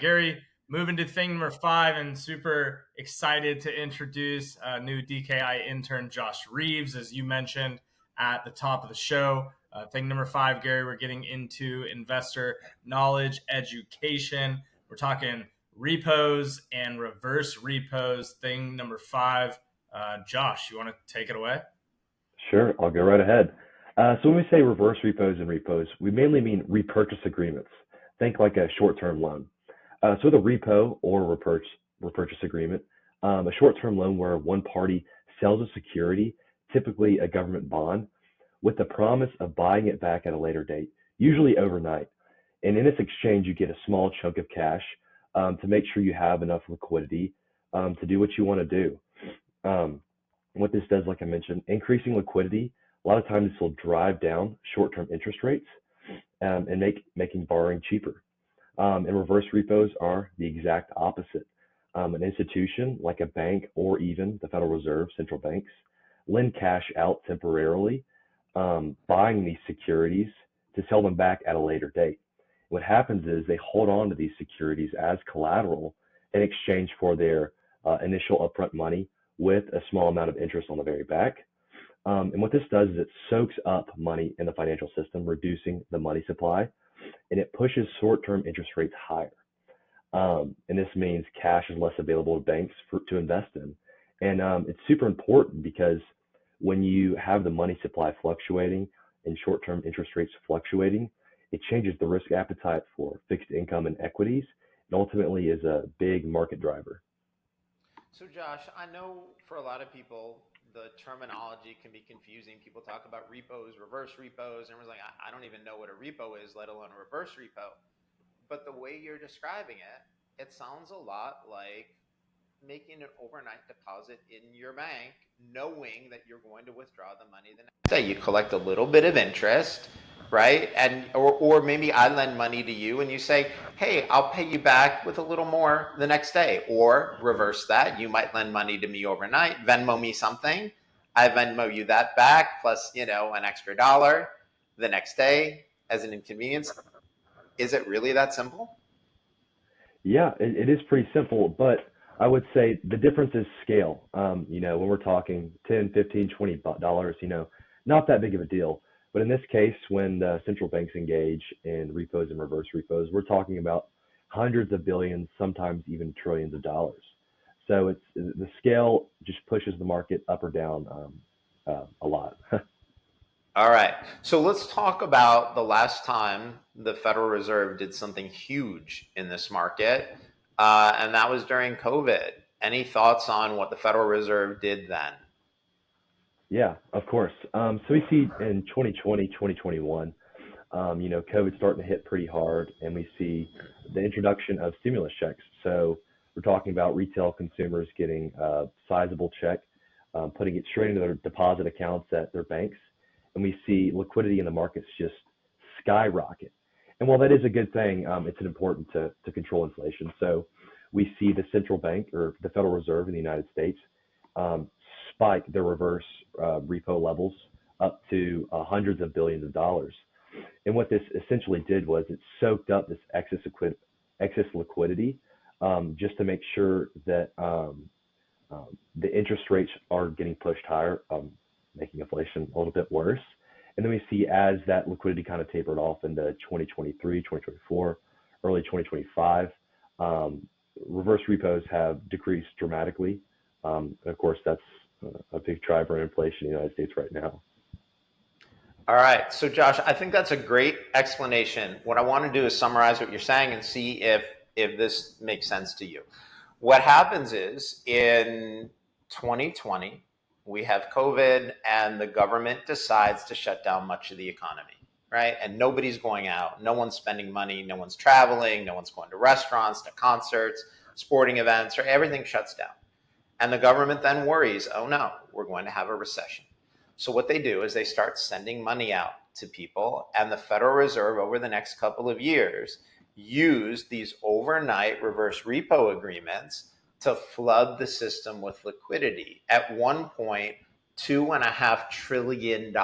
Gary, moving to thing number 5, and super excited to introduce new DKI intern Josh Reeves, as you mentioned at the top of the show. Thing number 5, Gary, we're getting into investor knowledge education. We're talking repos and reverse repos. Thing number 5. Josh, you want to take it away? Sure, I'll go right ahead. So when we say reverse repos and repos, we mainly mean repurchase agreements. Think like a short-term loan. So the repo or repurchase agreement, a short-term loan where one party sells a security, typically a government bond, with the promise of buying it back at a later date, usually overnight. And in this exchange, you get a small chunk of cash to make sure you have enough liquidity to do what you want to do. What this does, like I mentioned, increasing liquidity, a lot of times this will drive down short-term interest rates and making borrowing cheaper. And reverse repos are the exact opposite. An institution like a bank or even the Federal Reserve, central banks, lend cash out temporarily, buying these securities to sell them back at a later date. What happens is they hold on to these securities as collateral in exchange for their initial upfront money with a small amount of interest on the very back. And what this does is it soaks up money in the financial system, reducing the money supply, and it pushes short-term interest rates higher. And this means cash is less available to banks to invest in. And it's super important because when you have the money supply fluctuating and short-term interest rates fluctuating, it changes the risk appetite for fixed income and equities, and ultimately is a big market driver. So Josh, I know for a lot of people, the terminology can be confusing. People talk about repos, reverse repos, and everyone's like, I don't even know what a repo is, let alone a reverse repo. But the way you're describing it, it sounds a lot like making an overnight deposit in your bank, knowing that you're going to withdraw the money the next day. You collect a little bit of interest, right? And or maybe I lend money to you and you say, hey, I'll pay you back with a little more the next day. Or reverse that, you might lend money to me overnight, Venmo me something, I Venmo you that back plus, an extra dollar the next day as an inconvenience. Is it really that simple? Yeah, it is pretty simple, but I would say the difference is scale. When we're talking 10, 15, $20, not that big of a deal. But in this case, when the central banks engage in repos and reverse repos, we're talking about hundreds of billions, sometimes even trillions of dollars. So it's the scale just pushes the market up or down a lot. All right. So let's talk about the last time the Federal Reserve did something huge in this market, and that was during COVID. Any thoughts on what the Federal Reserve did then? Yeah, of course. So we see in 2020, 2021, COVID starting to hit pretty hard, and we see the introduction of stimulus checks. So we're talking about retail consumers getting a sizable check, putting it straight into their deposit accounts at their banks, and we see liquidity in the markets just skyrocket. And while that is a good thing, it's important to control inflation. So we see the central bank or the Federal Reserve in the United States um, spike their reverse repo levels up to hundreds of billions of dollars. And what this essentially did was it soaked up this excess liquidity just to make sure that the interest rates are getting pushed higher, making inflation a little bit worse. And then we see as that liquidity kind of tapered off into 2023, 2024, early 2025, reverse repos have decreased dramatically. And of course, that's a big driver in inflation in the United States right now. All right. So Josh, I think that's a great explanation. What I want to do is summarize what you're saying and see if this makes sense to you. What happens is in 2020, we have COVID and the government decides to shut down much of the economy, right? And nobody's going out, no one's spending money, no one's traveling, no one's going to restaurants, to concerts, sporting events, or everything shuts down. And the government then worries, oh no, we're going to have a recession. So what they do is they start sending money out to people, and the Federal Reserve over the next couple of years used these overnight reverse repo agreements to flood the system with liquidity. At one point, $2.5 trillion.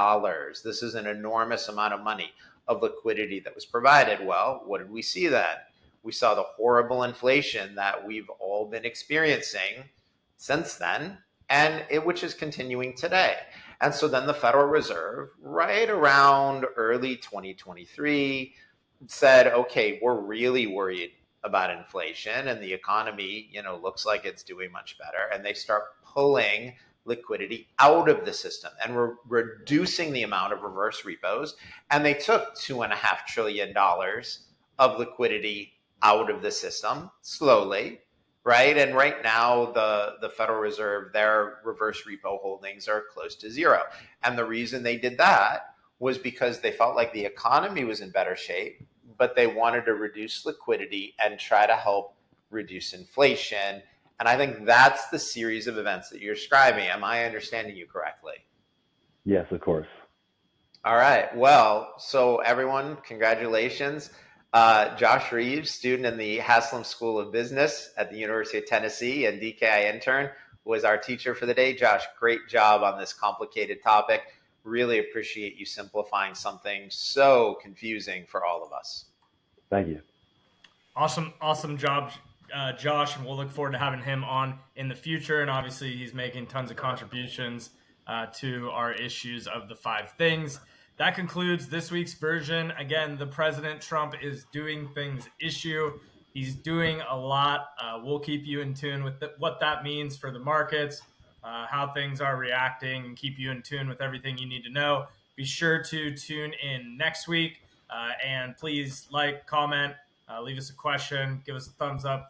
This is an enormous amount of money of liquidity that was provided. Well, what did we see then? We saw the horrible inflation that we've all been experiencing since then, which is continuing today. And so then the Federal Reserve, right around early 2023, said, okay, we're really worried about inflation and the economy, looks like it's doing much better. And they start pulling liquidity out of the system and we're reducing the amount of reverse repos. And they took $2.5 trillion of liquidity out of the system slowly, right? And right now, the Federal Reserve, their reverse repo holdings are close to zero. And the reason they did that was because they felt like the economy was in better shape, but they wanted to reduce liquidity and try to help reduce inflation. And I think that's the series of events that you're describing. Am I understanding you correctly? Yes, of course. All right. Well, so everyone, congratulations. Josh Reeves, student in the Haslam School of Business at the University of Tennessee and DKI intern, was our teacher for the day. Josh, great job on this complicated topic. Really appreciate you simplifying something so confusing for all of us. Thank you. Awesome job, Josh, and we'll look forward to having him on in the future. And obviously, he's making tons of contributions to our issues of the 5 things. That concludes this week's version. Again, the President Trump is doing things issue. He's doing a lot. We'll keep you in tune with what that means for the markets, how things are reacting, and keep you in tune with everything you need to know. Be sure to tune in next week, and please like, comment, leave us a question, give us a thumbs up